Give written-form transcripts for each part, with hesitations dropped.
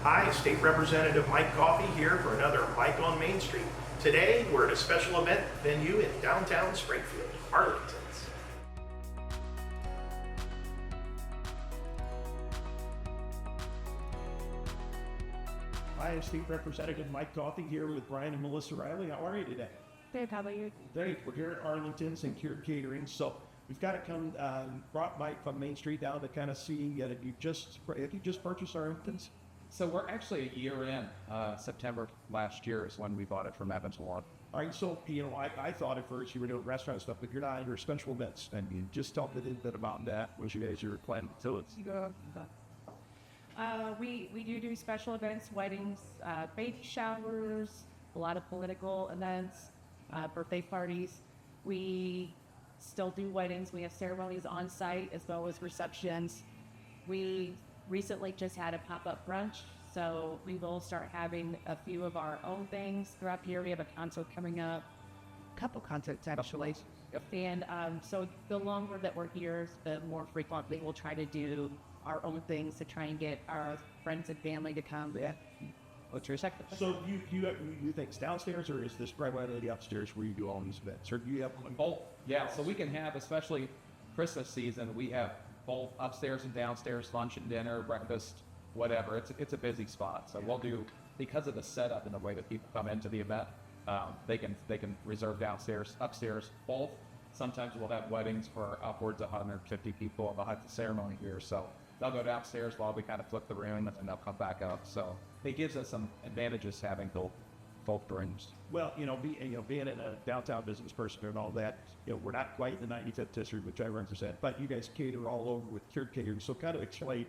Hi, State Representative Mike Coffey here for another Mike on Main Street. Today, we're at a special event venue in downtown Springfield, Arlington. Hi, State Representative Mike Coffey here with Brian and Melissa Reilly. How are you today? Good, how about you? Great. We're here at Arlington's and Cured Catering. So we've got to come, brought Mike from Main Street down to kind of see if you just purchased Arlington's. So we're actually a year in. September last year is when we bought it from Evans Lawn. All right, so, I thought at first you were doing restaurant stuff, but you're not, you're special events, and you just talked a little bit about that, what you guys are planning. So it's... We do special events, weddings, baby showers, a lot of political events, birthday parties. We still do weddings. We have ceremonies on site as well as receptions. We recently just had a pop-up brunch, so we will start having a few of our own things throughout the year. We have a concert coming up, a couple concerts actually. And so the longer that we're here, the more frequently we'll try to do our own things to try and get our friends and family to come. Yeah. What's your second? So you think it's downstairs, or is this primarily upstairs where you do all these events, or do you have both? Yeah, so we can have, especially Christmas season, we have both upstairs and downstairs, lunch and dinner, breakfast, whatever. It's a busy spot, so we'll do, because of the setup and the way that people come into the event, they can reserve downstairs, upstairs, both. Sometimes we'll have weddings for upwards of 150 people, and they'll have the ceremony here, so they'll go downstairs while we kind of flip the room, and then they'll come back up. So it gives us some advantages having both rooms. Well, being a downtown business person and all that, we're not quite in the 95th district, which I represent, but you guys cater all over with Cured Catering. So kind of explain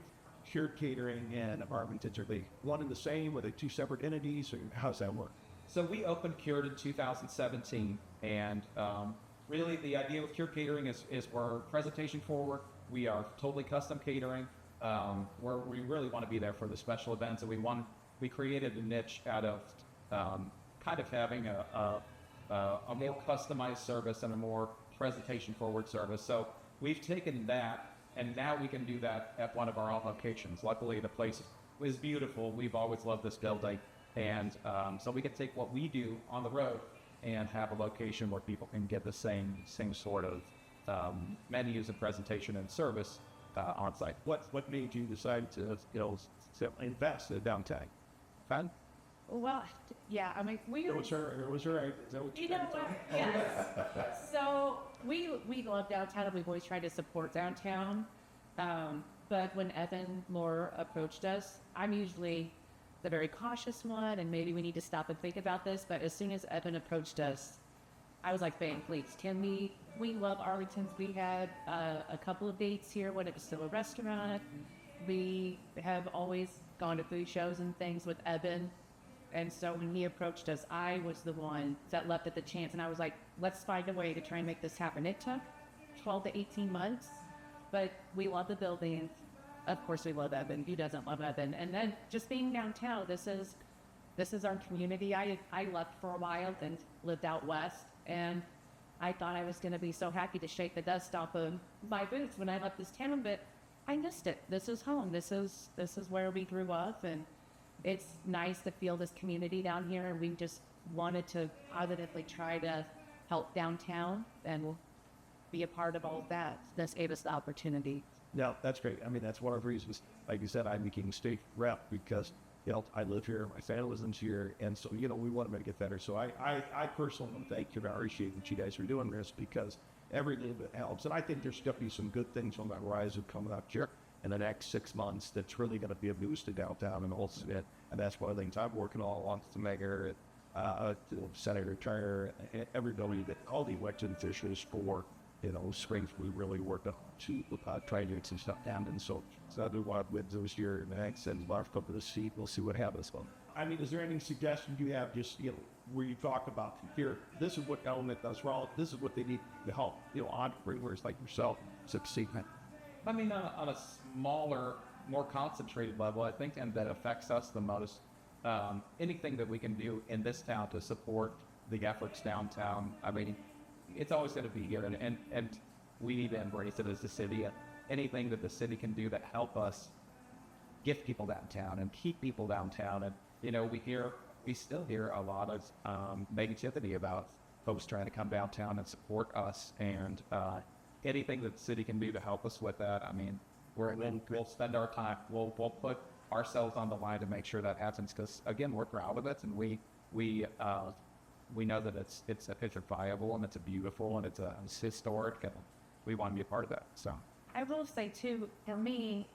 Cured Catering and Arlington. Are they one and the same? Are they two separate entities, or how's that work? So we opened Cured in 2017, and really the idea with Cured Catering is we're presentation forward. We are totally custom catering. We really want to be there for the special events, and we created a niche out of kind of having a more customized service and a more presentation forward service. So we've taken that, and now we can do that at one of our own locations. Luckily, the place is beautiful. We've always loved this building, and so we can take what we do on the road and have a location where people can get the same sort of menus and presentation and service on site. What made you decide to invest in downtown? Fun? Well, yeah, I mean, It was her. Is that what you know what? Yes. So we love downtown, and we've always tried to support downtown. But when Evan Moore approached us, I'm usually the very cautious one, and maybe we need to stop and think about this. But as soon as Evan approached us, I was like, "Bang, please, can we love Arlington. We had a couple of dates here when it was still a restaurant. We have always gone to food shows and things with Evan. And so when he approached us, I was the one that left at the chance. And I was like, let's find a way to try and make this happen. It took 12 to 18 months, but we love the building. Of course, we love Evan. Who doesn't love Evan? And then just being downtown, this is our community. I left for a while and lived out west. And I thought I was going to be so happy to shake the dust off of my boots when I left this town, but I missed it. This is home. This is where we grew up, and it's nice to feel this community down here, and we just wanted to positively try to help downtown and be a part of all of that. This gave us the opportunity. No, that's great. I mean, that's one of the reasons, like you said, I became state rep because, I live here, my family lives here, and so, we want to make it better. So I personally want to thank you and I appreciate what you guys are doing this, because every little bit helps. And I think there's definitely some good things on that horizon coming up here in the next 6 months that's really going to be a boost to downtown and also it. And that's one of the things I'm working on with the mayor, Senator Turner, everybody, all the elected officials for, Springfield. We really worked on to try to get some stuff down. And so I do want to win those year next and large up to the seat. We'll see what happens. I mean, is there any suggestions you have, just, where you talk about here, this is what element does wrong, this is what they need to help, entrepreneurs like yourself succeed? I mean, on a smaller, more concentrated level, I think, and that affects us the most, anything that we can do in this town to support the efforts downtown, I mean, it's always going to be here, and we need to embrace it as a city. Anything that the city can do that help us get people downtown and keep people downtown. And, you know, we still hear a lot of negativity about folks trying to come downtown and support us. And anything that the city can do to help us with that, I mean, we'll spend our time, we'll put ourselves on the line to make sure that happens. Because again, we're proud of it, and we know that it's viable, and it's beautiful, and it's historic, and we want to be a part of that. So I will say too, for me,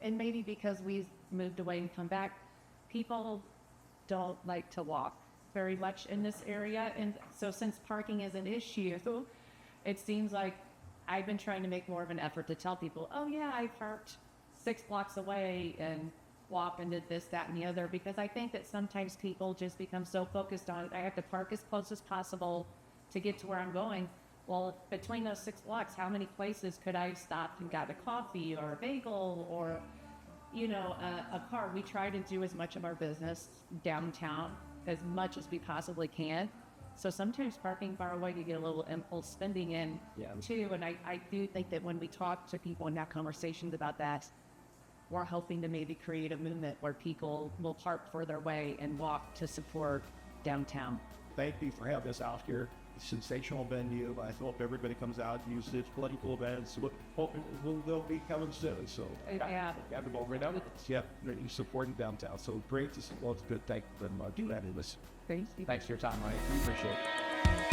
and maybe because we've moved away and come back, people don't like to walk very much in this area. And so since parking is an issue, it seems like I've been trying to make more of an effort to tell people, oh yeah, I parked 6 blocks away and walked and did this, that, and the other, because I think that sometimes people just become so focused on, I have to park as close as possible to get to where I'm going. Well, between those 6 blocks, how many places could I stop and got a coffee or a bagel or, you know, a car? We try to do as much of our business downtown as much as we possibly can. So sometimes parking far away, you get a little impulse spending in too. And I do think that when we talk to people and have conversations about that, we're hoping to maybe create a movement where people will park further away and walk to support downtown. Thank you for having us out here. Sensational venue. I hope everybody comes out and uses it. Political events. They'll be coming soon. So Yeah. have them over and yeah, you're supporting downtown. So great to see. Well, it's good. Thank you for do that in this. Thank you. thanks for your time, Mike. We appreciate it.